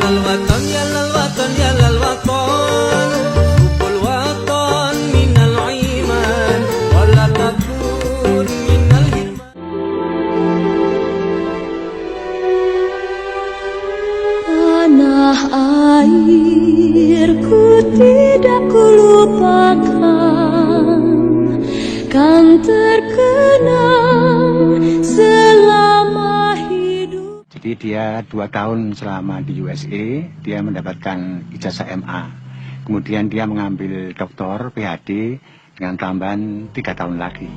للوطن يا للوطن يا للوطن حب الوطن من الإيمان ولا تكون من الهرمان. Tanah airku tidak kulupakan, kan terkenang selama hidup. Jadi dia 2 tahun selama di USA, dia mendapatkan ijazah MA. Kemudian dia mengambil doktor PhD dengan tambahan 3 tahun lagi.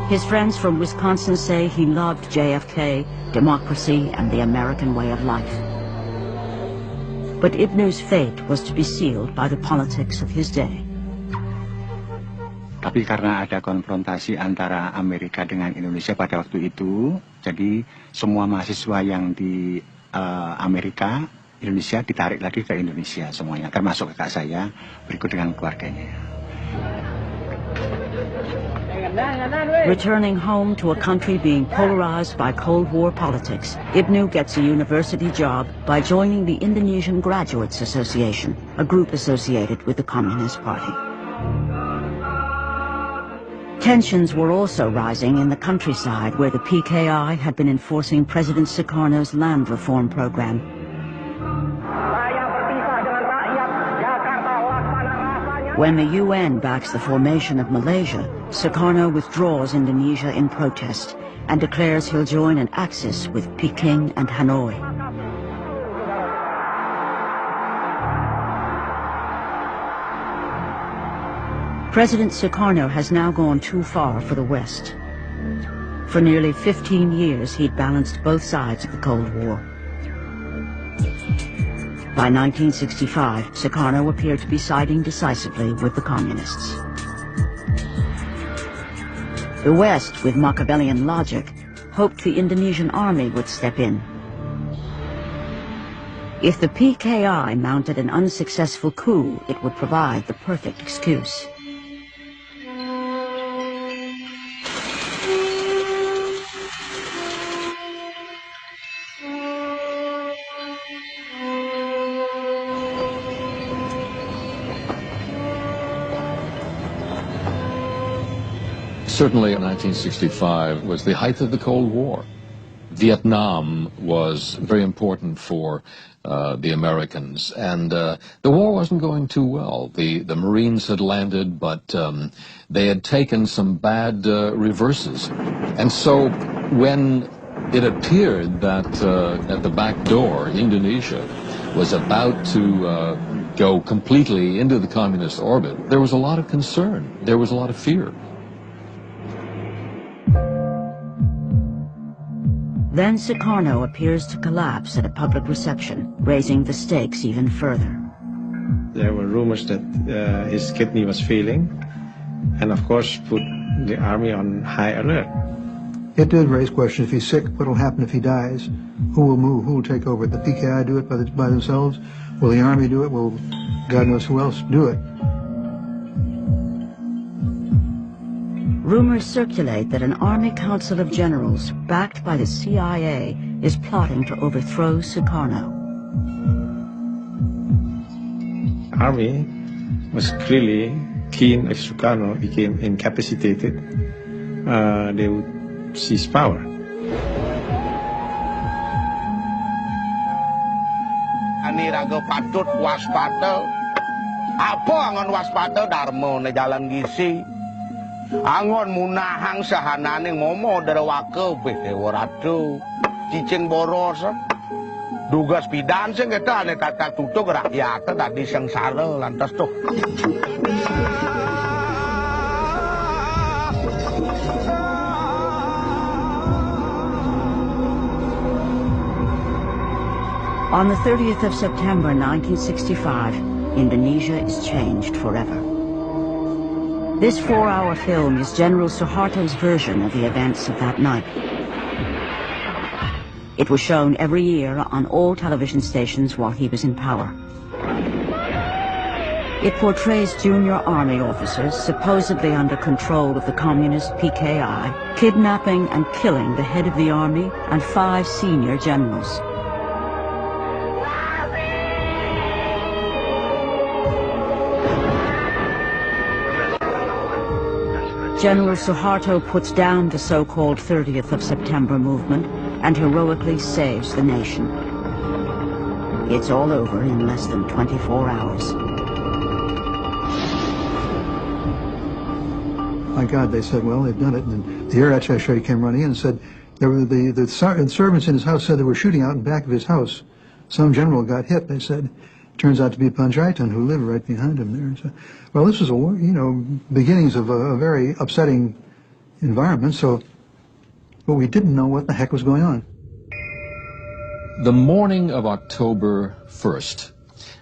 His friends from Wisconsin say he loved JFK, democracy, and the American way of life. But Ibnu's fate was to be sealed by the politics of his day. Tapi karena ada konfrontasi antara Amerika dengan Indonesia pada waktu itu, jadi semua mahasiswa yang di Amerika, Indonesia ditarik lagi ke Indonesia semuanya, termasuk kakak saya, berikut dengan keluarganya. Returning home to a country being polarized by Cold War politics, Ibnu gets a university job by joining the Indonesian Graduates Association, a group associated with the Communist Party. Tensions were also rising in the countryside where the PKI had been enforcing President Soekarno's land reform program. When the UN backs the formation of Malaysia, Soekarno withdraws Indonesia in protest and declares he'll join an axis with Peking and Hanoi. President Soekarno has now gone too far for the West. For nearly 15 years, he'd balanced both sides of the Cold War. By 1965, Soekarno appeared to be siding decisively with the Communists. The West, with Machiavellian logic, hoped the Indonesian army would step in. If the PKI mounted an unsuccessful coup, it would provide the perfect excuse. Certainly 1965 was the height of the Cold War. Vietnam was very important for the Americans, and the war wasn't going too well. The Marines had landed, but they had taken some bad reverses. And so when it appeared that at the back door, Indonesia was about to go completely into the communist orbit, there was a lot of concern. There was a lot of fear. Then Soekarno appears to collapse at a public reception, raising the stakes even further. There were rumors that his kidney was failing, and of course put the army on high alert. It did raise questions. If he's sick, what will happen if he dies? Who will move? Who will take over? The PKI do it by themselves? Will the army do it? Will God knows who else do it? Rumors circulate that an Army Council of Generals, backed by the CIA, is plotting to overthrow Soekarno. Army was clearly keen if Soekarno became incapacitated, they would seize power. Ani raga patut waspada. Apa angon waspada darmo na jalan gisi? Angon munahang sahananing momo darawake behewaratu cicing boros dugas pidan sing kita ane kata tutuk rakyat tadi sengsara lantas tuh. On the 30th of September 1965, Indonesia is changed forever. This 4-hour film is General Suharto's version of the events of that night. It was shown every year on all television stations while he was in power. It portrays junior army officers, supposedly under control of the communist PKI, kidnapping and killing the head of the army and 5 senior generals. General Suharto puts down the so-called 30th of September movement and heroically saves the nation. It's all over in less than 24 hours. My God, they said, well, they've done it. And the air attache came running in and said, the servants in his house said they were shooting out in back of his house. Some general got hit, they said. Turns out to be Panjaitan, who lived right behind him there. So, well, this was, beginnings of a very upsetting environment, but we didn't know what the heck was going on. The morning of October 1st,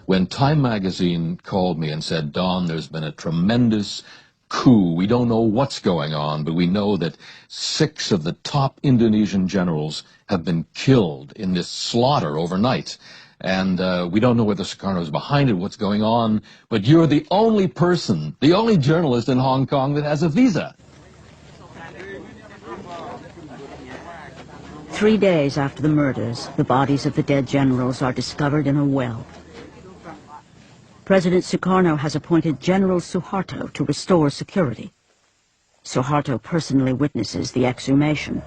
when Time magazine called me and said, Don, there's been a tremendous coup. We don't know what's going on, but we know that 6 of the top Indonesian generals have been killed in this slaughter overnight. And we don't know whether Soekarno is behind it, what's going on, but you're the only person, the only journalist in Hong Kong that has a visa. 3 days after the murders, the bodies of the dead generals are discovered in a well. President Soekarno has appointed General Suharto to restore security. Suharto personally witnesses the exhumation.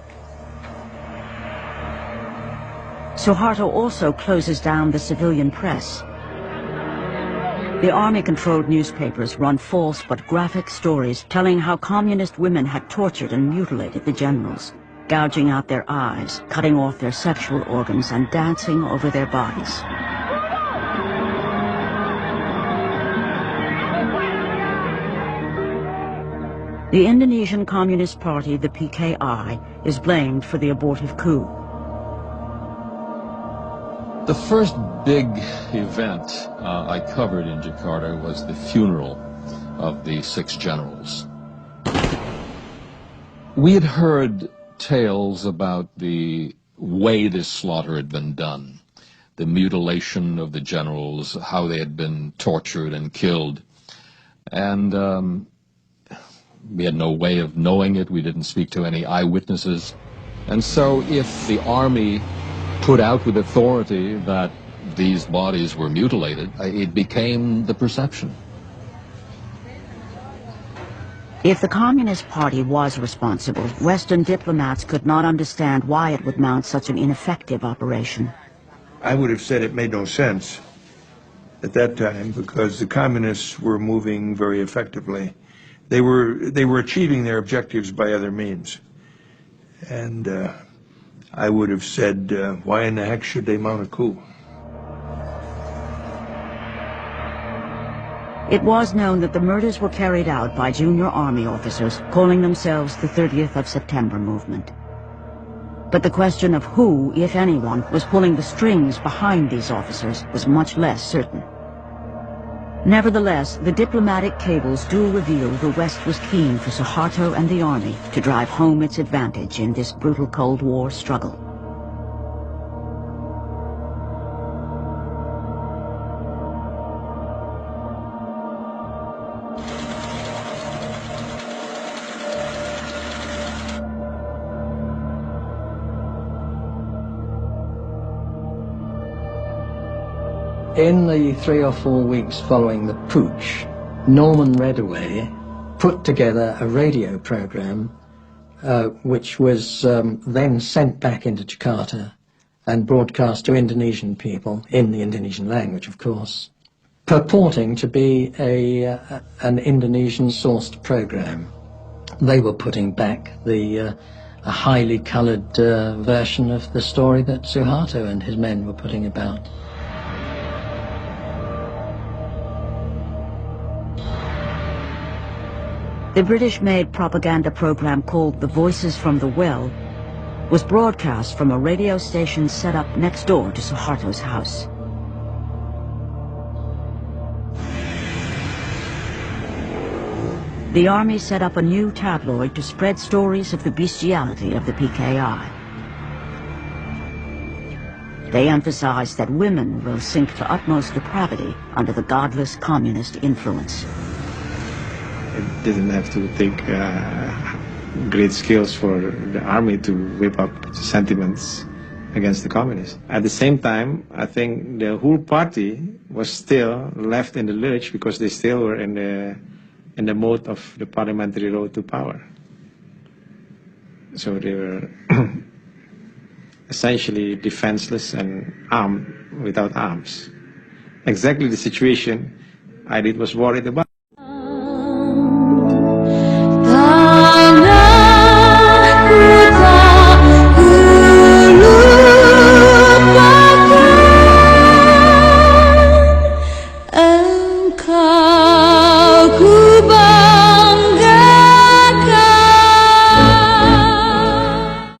Suharto also closes down the civilian press. The army-controlled newspapers run false but graphic stories telling how communist women had tortured and mutilated the generals, gouging out their eyes, cutting off their sexual organs, and dancing over their bodies. The Indonesian Communist Party, the PKI, is blamed for the abortive coup. The first big event I covered in Jakarta was the funeral of the 6 generals. We had heard tales about the way this slaughter had been done, the mutilation of the generals, how they had been tortured and killed. And we had no way of knowing it. We didn't speak to any eyewitnesses. And so if the army put out with authority that these bodies were mutilated, it became the perception. If the Communist Party was responsible, Western diplomats could not understand why it would mount such an ineffective operation. I would have said it made no sense at that time because the communists were moving very effectively. They were achieving their objectives by other means. And I would have said, why in the heck should they mount a coup? It was known that the murders were carried out by junior army officers calling themselves the 30th of September movement. But the question of who, if anyone, was pulling the strings behind these officers was much less certain. Nevertheless, the diplomatic cables do reveal the West was keen for Suharto and the army to drive home its advantage in this brutal Cold War struggle. In the 3 or 4 weeks following the putsch, Norman Redaway put together a radio program which was then sent back into Jakarta and broadcast to Indonesian people, in the Indonesian language of course, purporting to be an Indonesian-sourced program. They were putting back a highly coloured version of the story that Suharto and his men were putting about. The British-made propaganda program called The Voices from the Well was broadcast from a radio station set up next door to Suharto's house. The army set up a new tabloid to spread stories of the bestiality of the PKI. They emphasized that women will sink to utmost depravity under the godless communist influence. It didn't have to take great skills for the army to whip up sentiments against the communists. At the same time, I think the whole party was still left in the lurch because they still were in the mode of the parliamentary road to power. So they were essentially defenseless and armed without arms. Exactly the situation I was worried about.